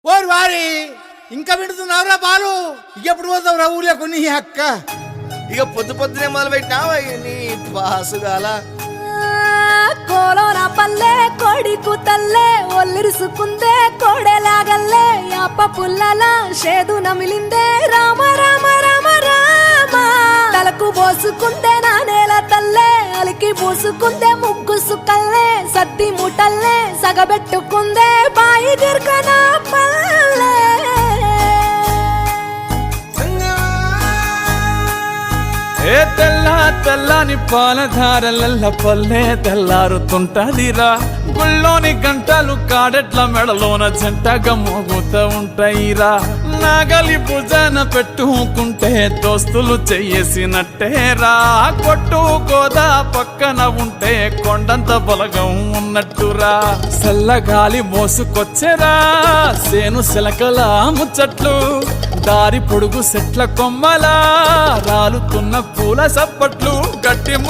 ఓరి వారి ఇంకా వింటున్నావురా బాలు ఎప్పుడు పోతావురా ఊళ్ళో కొన్ని అక్క ఇక పొద్దు పొద్దునే మొదలు పెట్టినావా నీ పాసుగాల కోలోన పల్లె కొడికు తల్లే ఒల్లిరుసుకుందే కోడెలాగల్లే అప్ప పుల్లల షేదు నమిలిందే రామ రామ రామ రామ తలకు పోసుకుందే నా నేల తల్లే అలికి పూసుకుందే ముగ్గు సుక్కల్లే సత్తి ముటల్లే సగబెట్టుకుందే బాయి దిర్కన పల్లె ఏ తెల్ల తెల్లని పాలధారలల్ల పల్లె తెల్లారుతుంటదిరా గుళ్ళోని గంటలు కాడెట్ల మెడలోన జంటగా మోగుతూ ఉంటాయిరా నాగలి భుజాన పెట్టుకుంటే దోస్తులు చెయ్యేసినట్టేరా కొట్టు గోదా పక్కన ఉంటే కొండంత బలగం ఉన్నట్టురా చల్లగాలి మోసుకొచ్చెరా సేను శిలకల ముచ్చట్లు దారి పొడుగు సెట్ల కొమ్మలా రాలుతున్న పూల సప్పట్లు గట్టి